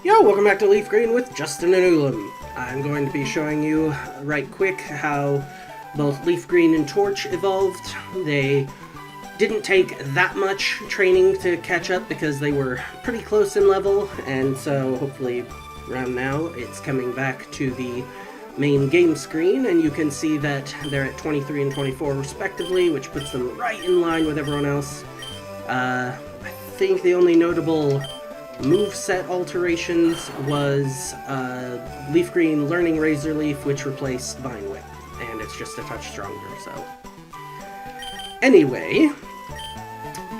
Yo, welcome back to LeafGreen with Justin and Ulam. I'm going to be showing you right quick how both LeafGreen and Torch evolved. They didn't take that much training to catch up because they were pretty close in level, and so hopefully around now it's coming back to the main game screen, and you can see that they're at 23 and 24 respectively, which puts them right in line with everyone else. I think the only notable moveset alterations was LeafGreen learning Razor Leaf, which replaced Vine Whip, and it's just a touch stronger, so. Anyway,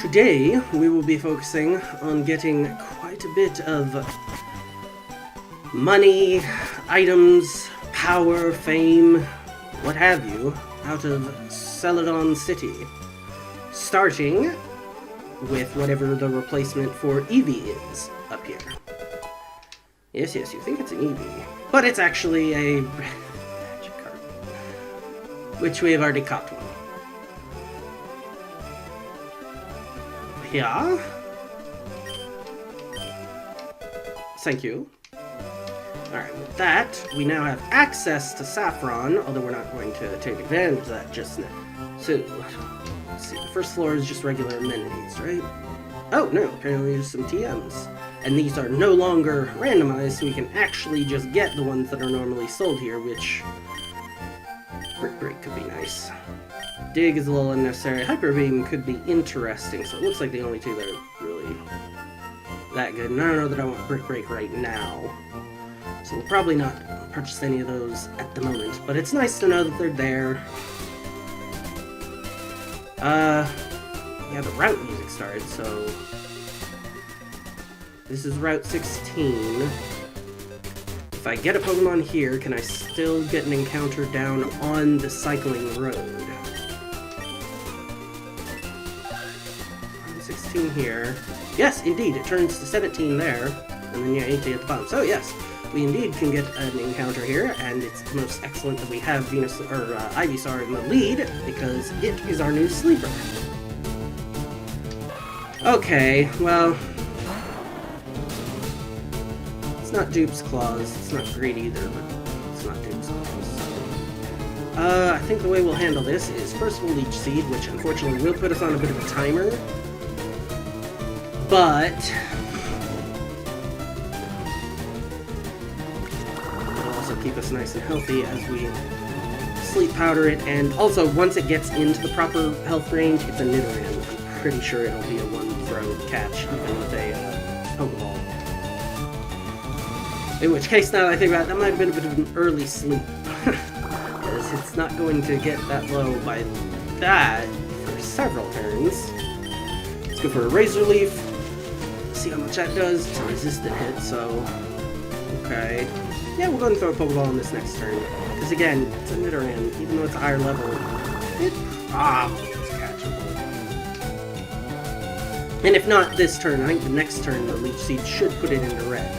today we will be focusing on getting quite a bit of money, items, power, fame, what have you, out of Celadon City, starting with whatever the replacement for Eevee is up here. Yes, you think it's an Eevee, but it's actually a magic card, which we have already caught one. Yeah. Thank you. Alright, with that, we now have access to Saffron, although we're not going to take advantage of that just now. So, let's see, the first floor is just regular amenities, right? Oh, no, apparently there's some TMs. And these are no longer randomized, so we can actually just get the ones that are normally sold here, which Brick Break could be nice. Dig is a little unnecessary. Hyper Beam could be interesting, so it looks like the only two that are really that good. And I don't know that I want Brick Break right now, so we'll probably not purchase any of those at the moment, but it's nice to know that they're there. Yeah, the route music started, so this is Route 16. If I get a Pokemon here, can I still get an encounter down on the cycling road? 16 here. Yes, indeed, it turns to 17 there, and then yeah, 18 at the bottom. So yes, we indeed can get an encounter here, and it's most excellent that we have Ivysaur in the lead, because it is our new sleeper. Okay, well, it's not Dupe's Claws, it's not great either, but it's not Dupe's Claws. So. I think the way we'll handle this is first we'll Leech Seed, which unfortunately will put us on a bit of a timer, but it'll also keep us nice and healthy as we Sleep Powder it, and also once it gets into the proper health range, it's a Nidoran. I'm pretty sure it'll be a one-throw catch, even with a Pokeball. In which case, now that I think about it, that might have been a bit of an early sleep. Because it's not going to get that low by that for several turns. Let's go for a Razor Leaf. See how much that does. It's a resistant hit, so okay. Yeah, we'll go ahead and throw a Pokeball on this next turn. Because again, it's a Nidoran, even though it's a higher level. It's catchable. And if not this turn, I think the next turn the Leech Seed should put it into red.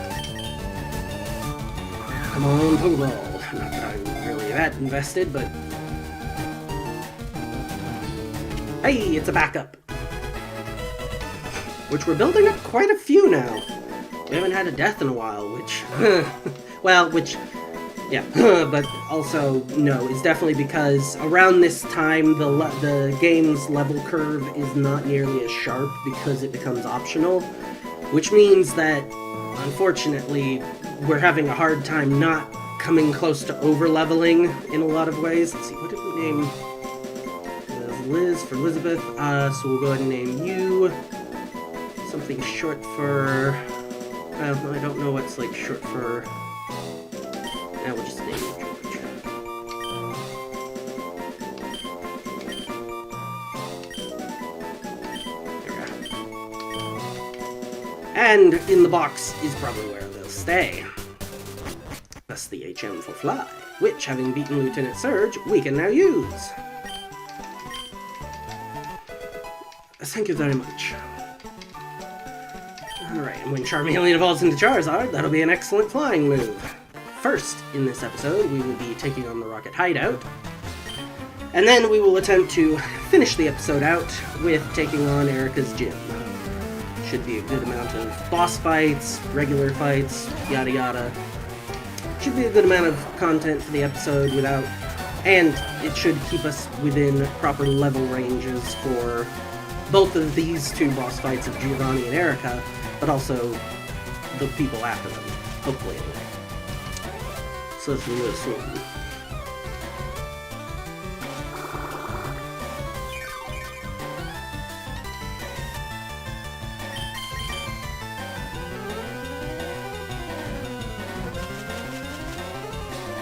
Come on, Pokeball. Not that I'm really that invested, but hey, it's a backup. Which we're building up quite a few now. We haven't had a death in a while, which, well, yeah, but also, no, it's definitely because around this time, the game's level curve is not nearly as sharp because it becomes optional, which means that, unfortunately, we're having a hard time not coming close to over-leveling in a lot of ways. Let's see, what did we name Liz for Elizabeth? So we'll go ahead and name you something short for, well, I don't know what's like short for. Now we'll just name it George. There we go. And in the box is probably where they'll stay. Thus the HM for Fly, which, having beaten Lieutenant Surge, we can now use. Thank you very much. Alright, and when Charmeleon evolves into Charizard, that'll be an excellent flying move. First, in this episode, we will be taking on the Rocket Hideout, and then we will attempt to finish the episode out with taking on Erika's gym. Should be a good amount of boss fights, regular fights, yada yada. Should be a good amount of content for the episode without... And it should keep us within proper level ranges for both of these two boss fights of Giovanni and Erika, but also the people after them, hopefully anyway. So let's do this one.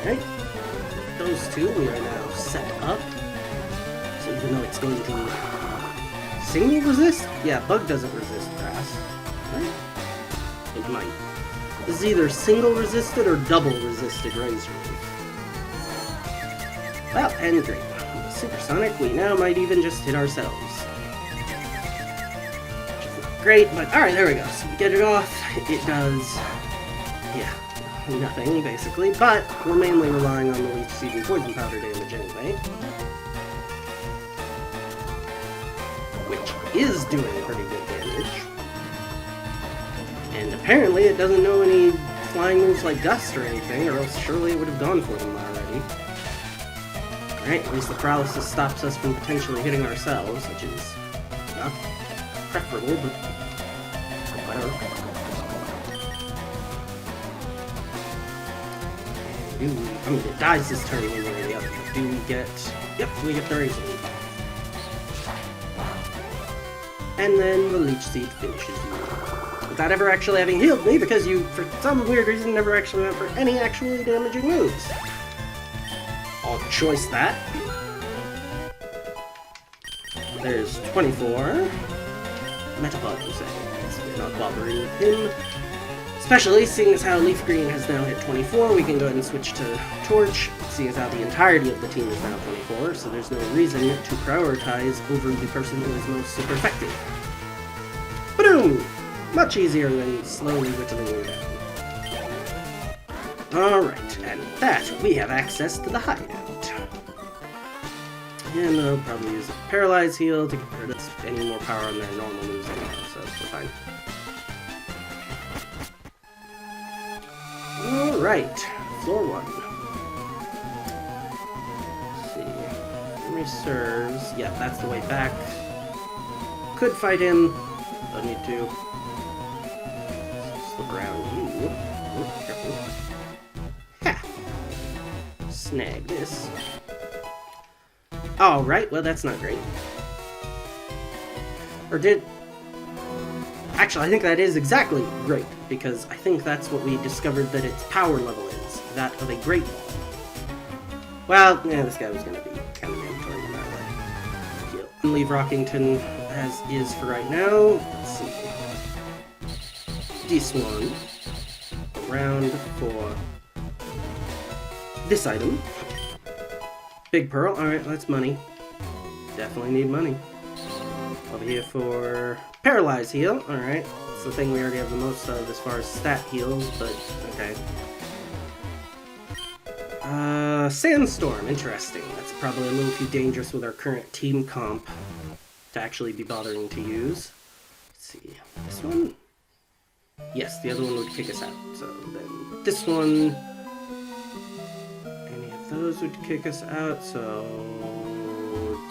Okay, those two we are now set up. So even though it's going to single resist? Yeah, bug doesn't resist grass. Right? It might. This is either single resisted or double resisted Razor Leaf. Well, and great. With Supersonic, we now might even just hit ourselves. Which is not great, but alright, there we go. So we get it off. It does... yeah. Nothing, basically, but we're mainly relying on the Leech Seed and Poison Powder damage anyway. Which is doing pretty good damage. And apparently it doesn't know any flying moves like Gust or anything, or else surely it would have gone for them already. Alright, at least the Paralysis stops us from potentially hitting ourselves, which is not preferable, but whatever. I mean, it dies this turn one way or the other. Do we get... Yep, we get the Razor Leaf off. And then the Leech Seed finishes you. Without ever actually having healed me, because you, for some weird reason, never actually went for any actually damaging moves. I'll choice that. There's 24. Metapod, you say. We're not bothering with him. Especially seeing as how LeafGreen has now hit 24, we can go ahead and switch to Torch, seeing as how the entirety of the team is now 24, so there's no reason to prioritize over the person who is most super effective. Boom! Much easier than slowly whittling you down. Alright, and with that, we have access to the hideout. And they'll probably use a Paralyze Heal to get rid of any more power on their normal moves anyway, so we're fine. Alright, floor 1. Let's see. Reserves. Yeah, that's the way back. Could fight him. Don't need to. Slip around you. Oh, careful. Ha! Snag this. Alright, well that's not great. Or did... Actually, I think that is exactly great, because I think that's what we discovered that its power level is, that of a Great Ball. Well, yeah, this guy was going to be kind of mandatory no matter what. He'll leave Rockington as is for right now. Let's see. This one. Around for this item. Big Pearl. Alright, that's money. Definitely need money. Over here for Paralyze Heal. Alright. It's the thing we already have the most of as far as stat heals, but okay. Sandstorm. Interesting. That's probably a little too dangerous with our current team comp to actually be bothering to use. Let's see. This one? Yes, the other one would kick us out. So then this one... Any of those would kick us out, so...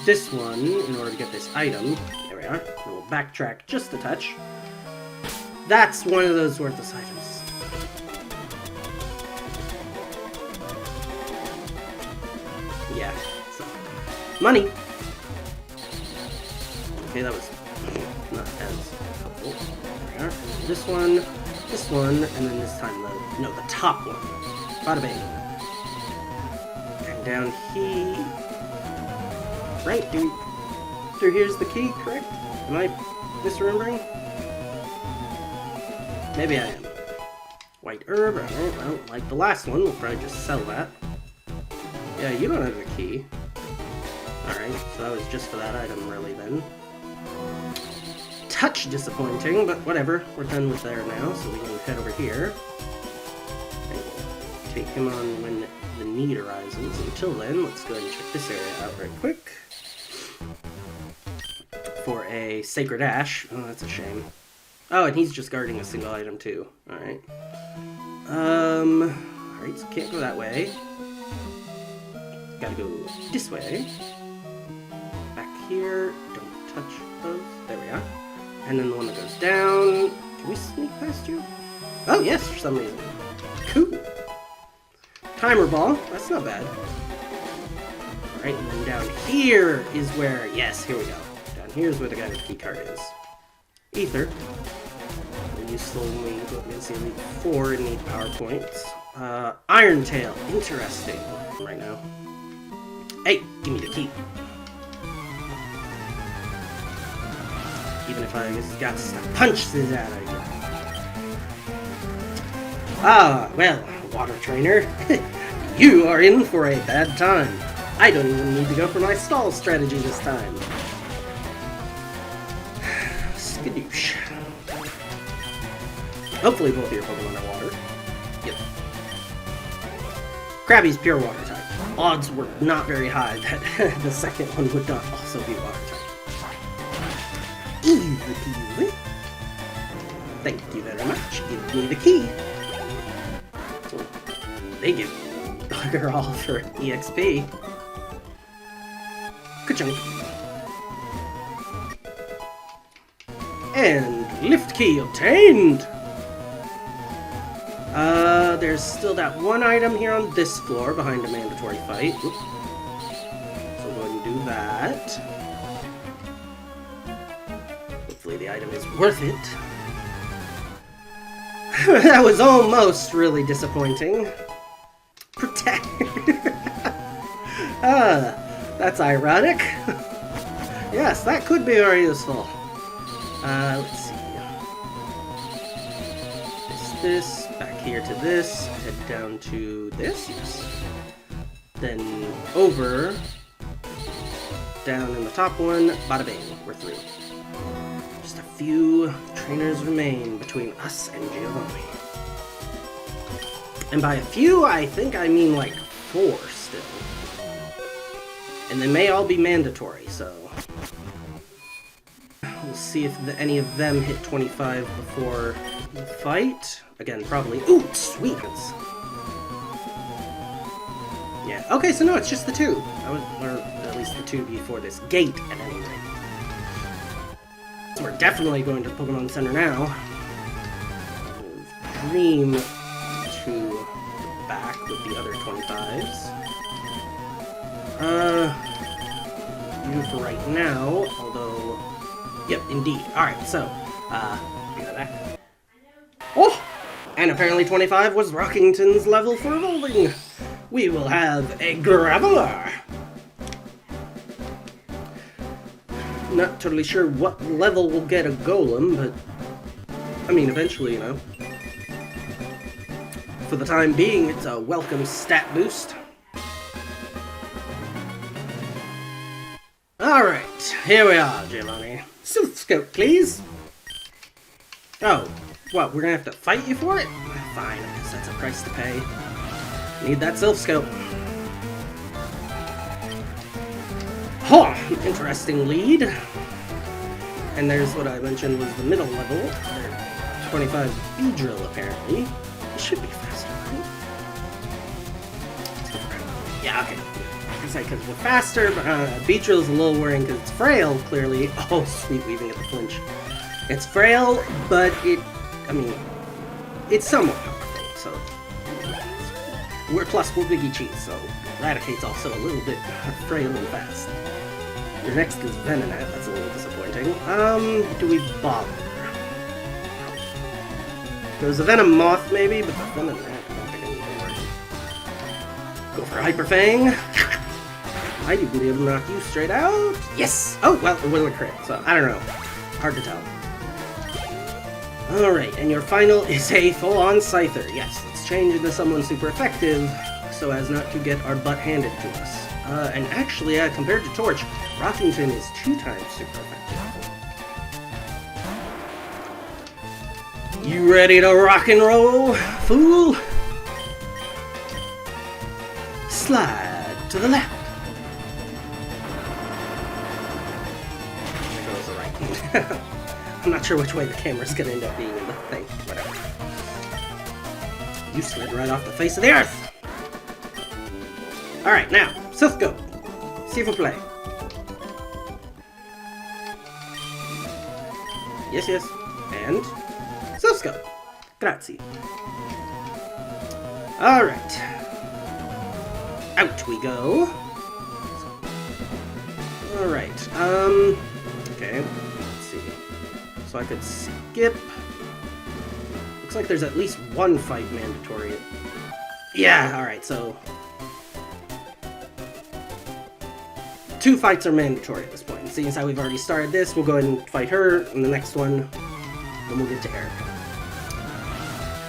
This one, in order to get this item... There we are. We'll backtrack just a touch. That's one of those worthless items. Yeah, so... Money! Okay, that was not as helpful. There we are. This one, and then this time the top one. Bada bing. And down here... Right, dude. So here's the key, correct? Am I misremembering? Maybe I am. White herb, alright, well, like the last one, we'll probably just sell that. Yeah, you don't have the key. Alright, so that was just for that item, really, then. Touch disappointing, but whatever. We're done with there now, so we can head over here. And we'll take him on when the need arises. Until then, let's go ahead and check this area out right quick. For a Sacred Ash. Oh, that's a shame. Oh, and he's just guarding a single item too. Alright. Alright, so can't go that way. Gotta go this way. Back here. Don't touch those. There we are. And then the one that goes down. Can we sneak past you? Oh, yes, for some reason. Cool. Timer ball. That's not bad. Alright, and then down here is where... Yes, here we go. Down here is where the guy with the key card is. Ether. You still need, let me see, Elite 4 and need power points. Iron Tail. Interesting. Right now. Hey, give me the key. Even if I got to punch this out of you. Ah, well, water trainer. You are in for a bad time. I don't even need to go for my stall strategy this time. Skadoosh. Hopefully both of your Pokemon are water. Yep. Krabby's pure water type. Odds were not very high that the second one would not also be water type. Easy peasy. Thank you very much. Give me the key. They give bugger all for EXP. Ka-chunk. And lift key obtained! There's still that one item here on this floor behind a mandatory fight. Oops. So we'll go ahead and do that. Hopefully the item is worth it. That was almost really disappointing. Protect. That's ironic. Yes, that could be very useful. Let's see. This, back here to this, head down to this, yes. Then over, down in the top one, bada bing, we're through. Just a few trainers remain between us and Giovanni. And by a few, I think I mean like 4 still. And they may all be mandatory, so... We'll see if any of them hit 25 before the fight. Again, probably... Ooh, sweet! Yeah, okay, so no, it's just the 2. Or at least the 2 before this gate, at any rate. So we're definitely going to Pokemon Center now. Dream to the back with the other 25s. You for right now, although... Yep, indeed. Alright, so, we got that. Oh! And apparently 25 was Rockington's level for evolving. We will have a Graveler. Not totally sure what level will get a Golem, but... I mean, eventually, you know. For the time being, it's a welcome stat boost. Alright, here we are, Giovanni. Sooth Scope, please. Oh, what, we're gonna have to fight you for it? Fine, I guess that's a price to pay. Need that Sylph Scope. Huh, interesting lead. And there's what I mentioned was the middle level. 25 Beedrill, apparently. It should be faster, right? Yeah, okay. Because we're faster, but Beedrill's a little worrying because it's frail, clearly. Oh, sweet, we even get the flinch. It's frail, but I mean, it's somewhat powerful, so... Plus, we're Biggie Cheese, so Eradicate's also a little bit frail and fast. Your next is Venonat, that's a little disappointing. Do we bother? There's a Venom Moth, maybe, but the Venonat, I don't think anything works. Go for Hyper Fang. I do believe it'll knock you straight out. Yes! Oh, well, it will a crit, so I don't know. Hard to tell. Alright, and your final is a full-on Scyther. Yes, let's change into someone super effective so as not to get our butt handed to us. And actually, compared to Torch, Rockington is 2 times super effective. You ready to rock and roll, fool? Slide to the left. There goes the right. I'm not sure which way the camera's gonna end up being in the thing. Whatever. You slid right off the face of the earth! Alright, now, Cisco. S'il vous plaît. Yes, yes. And Cisco. Grazie. Alright. Out we go. Alright, okay, let's see. So I could skip. Looks like there's at least one fight mandatory. Yeah, alright, so 2 fights are mandatory at this point. And seeing as how we've already started this, we'll go ahead and fight her, and the next one, then we'll get to Erika.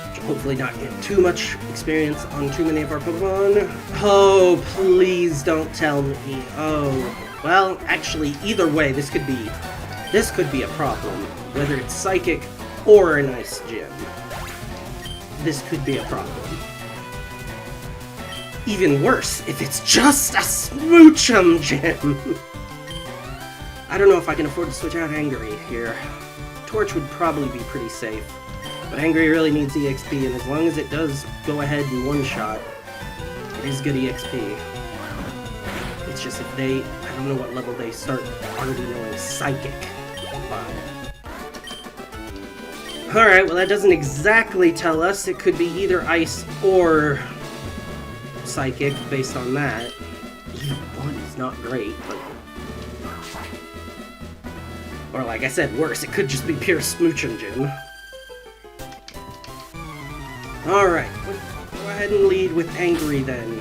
Which will hopefully not get too much experience on too many of our Pokemon. Oh, please don't tell me. Oh. Well, actually, either way, this could be a problem. Whether it's Psychic or an Ice Gym. This could be a problem. Even worse, if it's just a Smoochum Gym! I don't know if I can afford to switch out Angry here. Torch would probably be pretty safe. But Angry really needs EXP, and as long as it does go ahead in one-shot, it is good EXP. It's just if they... I don't know what level they start already knowing Psychic by. Alright, well that doesn't exactly tell us. It could be either Ice or Psychic based on that. Either one is not great, but... Or like I said, worse. It could just be pure Smoochum Gym. Alright, go ahead and lead with Angry then.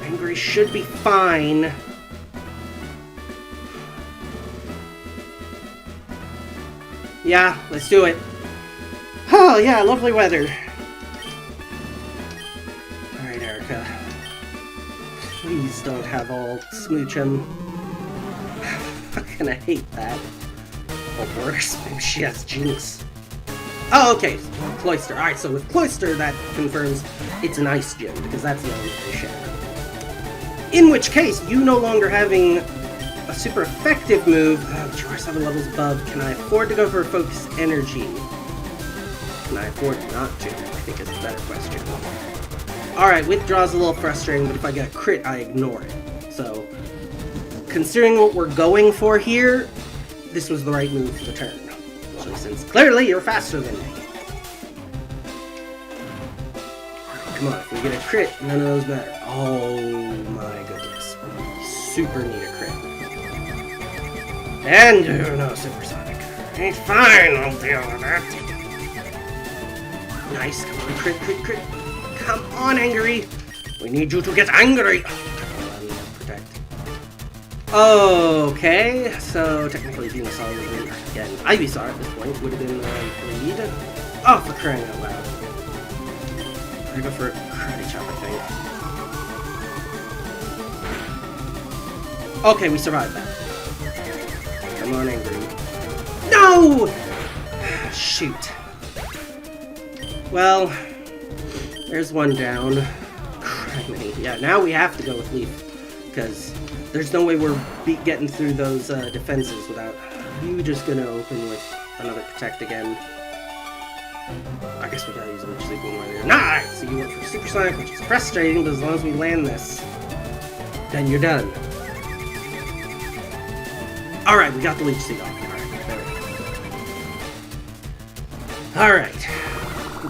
Angry should be fine. Yeah, let's do it. Oh, yeah, lovely weather. Alright, Erika. Please don't have all Smoochum. I'm gonna hate that. Or worse, maybe she has Jinx. Oh, okay, Cloyster. Alright, so with Cloyster, that confirms it's an Ice Gym, because that's the only they share. In which case, you no longer having a super effective move, but you are 7 levels above. Can I afford to go for Focus Energy? Can I afford not to? I think is a better question. Alright, withdraw's a little frustrating, but if I get a crit, I ignore it. So, considering what we're going for here, this was the right move for the turn. Especially since clearly you're faster than me. Come on, if we get a crit, none of those matter. Oh my goodness. Super need a crit. And no supersonic. It's fine, I'll deal with that. Nice, come on, crit, crit, crit. Come on, Angry. We need you to get angry. Protect. Okay, so technically Venusaur would have been, again, Ivysaur at this point would have been the lead. Oh, for crying out loud. I go for a Karate Chop, I think. Okay, we survived that. Come on, Angry. No! Shoot. Well, there's one down. Criminy. Yeah, now we have to go with Leaf, because there's no way we're getting through those defenses without you just gonna open with another Protect again. I guess we gotta use a Leech Seed one right there. Nice! So you went for Supersonic, which is frustrating, but as long as we land this, then you're done. Alright, we got the Leech Seed off. Alright.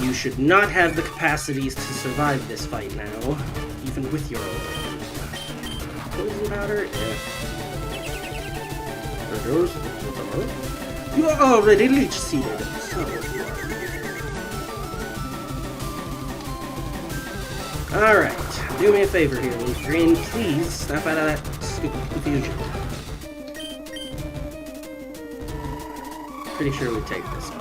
You should not have the capacities to survive this fight now, even with your Poison Powder? Yeah. There goes. You are already Leech Seeded, so... Alright, do me a favor here, LeafGreen. Please snap out of that stupid confusion. Pretty sure we take this one.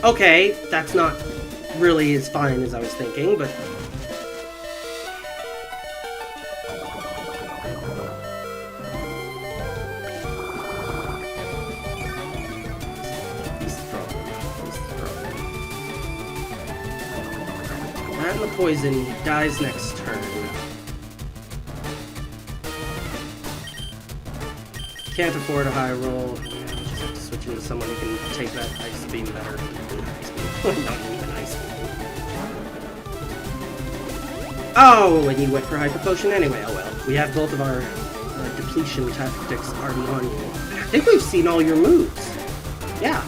Okay, that's not really as fine as I was thinking, but... And the poison dies next turn. can't afford a high roll. Yeah, just have to switch into someone who can take that ice beam better. Ice beam. Not even ice beam. Oh, and you went for hyper potion anyway. Oh well. We have both of our depletion tactics already on you. I think we've seen all your moves. Yeah.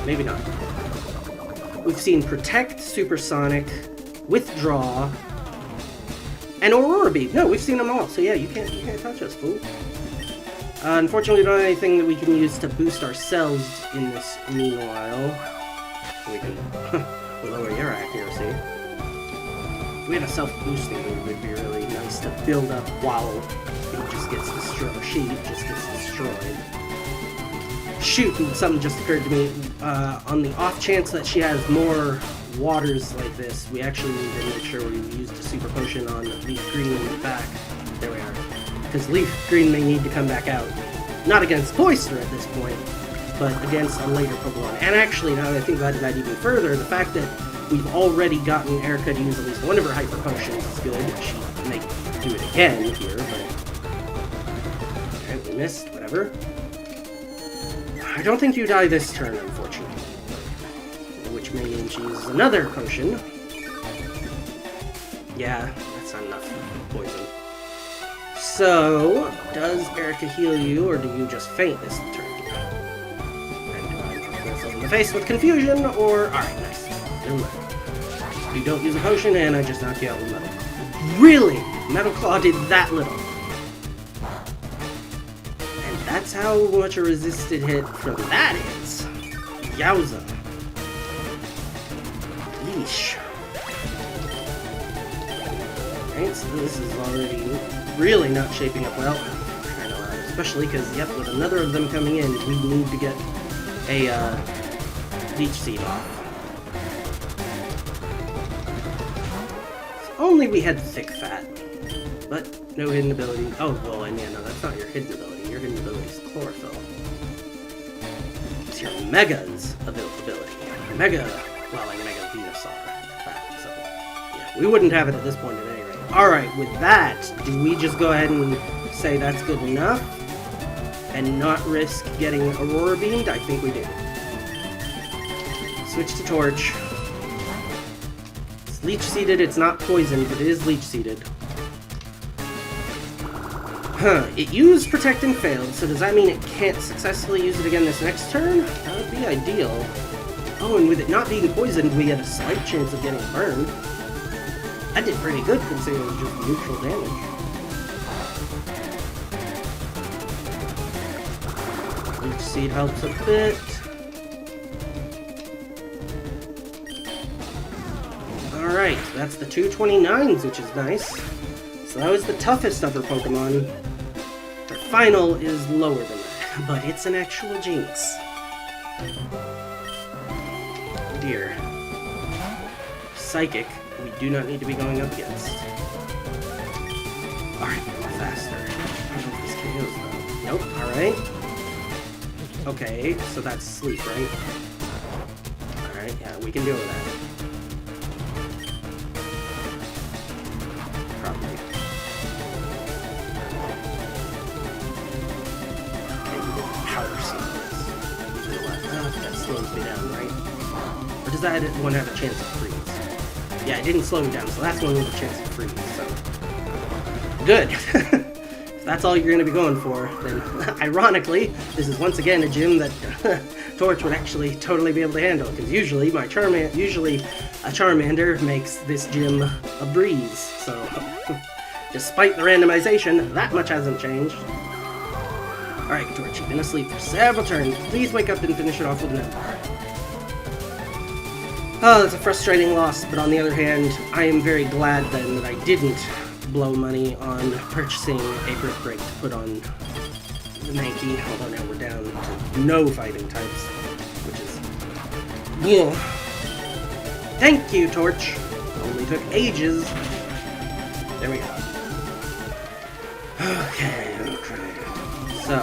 Maybe not. We've seen Protect, Supersonic, Withdraw, and Aurora Beam. No, we've seen them all. So yeah, you can't touch us, fool. Unfortunately, we don't have anything that we can use to boost ourselves in this meanwhile. We can lower your accuracy. If we had a self-boosting move, it would be really nice to build up while it just gets destroyed. She just gets destroyed. Shoot, and something just occurred to me. On the off chance that she has more waters like this, we actually need to make sure we use the super potion on LeafGreen in the back. There we are. Because LeafGreen may need to come back out. Not against Boister at this point, but against a later Pokemon. And actually, now that I think about it even further, the fact that we've already gotten Erika to use at least one of her hyper potions is good. She may do it again here, but... Alright, we missed. Whatever. I don't think you die this turn, unfortunately. Which may mean she uses another potion. Yeah, that's not enough poison. So, does Erika heal you, or do you just faint this turn? And do I put myself in the face with confusion, or... Alright, nice. Never mind. You don't use a potion, and I just knock you out with Metal Claw. Really? Metal Claw did that little. And that's how much a resisted hit from that is. Yowza. Yeesh. Alright, so this is already really not shaping up well. Kind of loud, especially because, yep, with another of them coming in, we need to get a Leech Seed off. If only we had Thick Fat, but no hidden ability. Oh, well, and yeah, no, that's not your hidden ability. Your hidden ability is Chlorophyll. It's your Mega's ability. Mega Venusaur. So, yeah, we wouldn't have it at this point at any rate. Alright, with that, do we just go ahead and say that's good enough? And not risk getting Aurora Beamed? I think we do. Switch to Torch. It's Leech Seeded, it's not poisoned, but it is Leech Seeded. Huh, it used Protect and failed, so does that mean it can't successfully use it again this next turn? That would be ideal. Oh, and with it not being poisoned, we had a slight chance of getting burned. I did pretty good considering it was just neutral damage. Leech Seed helps a bit. Alright, that's the 229s, which is nice. So that was the toughest of her Pokemon. Her final is lower than that, but it's an actual Jinx. Oh dear. Psychic. We do not need to be going up against. Alright, faster. I don't know if this KOs though. Nope, alright. Okay, so that's Sleep, right? Alright, yeah, we can deal with that. Probably. Okay, we get Powder Seed. That slows me down, right? Or does that one have a chance of freeze? Yeah, it didn't slow me down, so that's one with a chance to freeze, so... Good! If that's all you're going to be going for, then, ironically, this is once again a gym that Torch would actually totally be able to handle, because usually a Charmander makes this gym a breeze, so... Despite the randomization, that much hasn't changed. Alright, Torch, you've been asleep for several turns. Please wake up and finish it off with an Empire. Oh, that's a frustrating loss, but on the other hand, I am very glad then that I didn't blow money on purchasing a Brick Break to put on the Mankey, although now we're down to no fighting types, which is... Yeah. Thank you, Torch! Only took ages. There we go. Okay. So,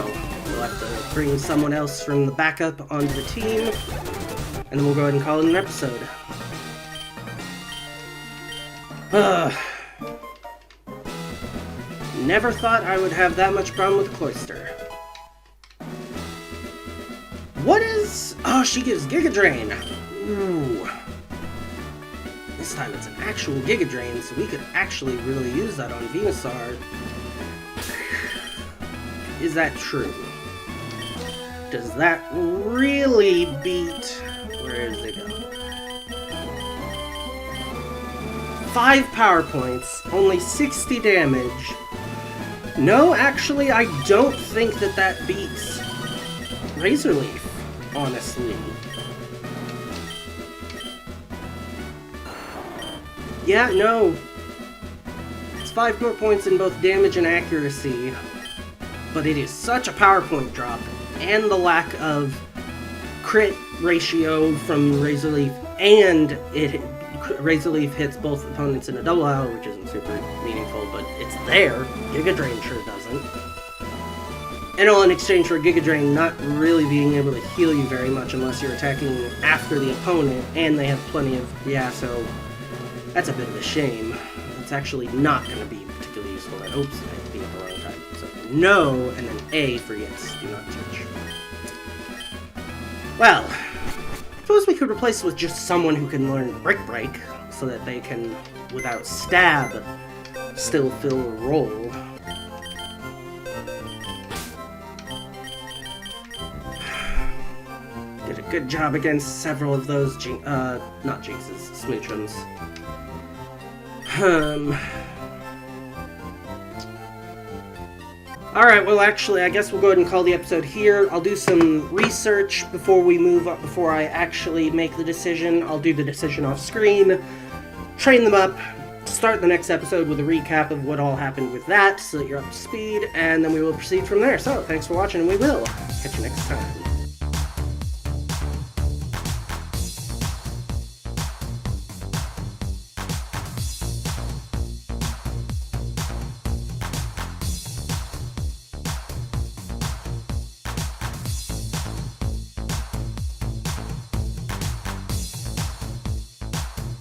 we'll have to bring someone else from the backup onto the team. And then we'll go ahead and call it an episode. Never thought I would have that much problem with Cloyster. What is... Oh, she gives Giga Drain. Ooh. This time it's an actual Giga Drain, so we could actually really use that on Venusaur. Is that true? Does that really beat... Where does it go? 5 power points, only 60 damage. No, actually, I don't think that that beats Razor Leaf, honestly. Yeah, no. It's 5 more points in both damage and accuracy, but it is such a power point drop, and the lack of crit ratio from Razor Leaf, and Razor Leaf hits both opponents in a double hour, which isn't super meaningful, but it's there. Giga Drain sure doesn't. And all in exchange for Giga Drain not really being able to heal you very much unless you're attacking after the opponent, and they have plenty of... Yeah, so that's a bit of a shame. It's actually not going to be particularly useful. Oops, I beat it the wrong time. So no, and then A for yes, do not teach. Well, suppose we could replace it with just someone who can learn Brick Break, so that they can, without stab, still fill a role. Did a good job against several of those not Jinxes, Smoochums. Alright, well actually, I guess we'll go ahead and call the episode here. I'll do some research before we move up, before I actually make the decision. I'll do the decision off screen, train them up, start the next episode with a recap of what all happened with that, so that you're up to speed, and then we will proceed from there. So, thanks for watching, and we will catch you next time.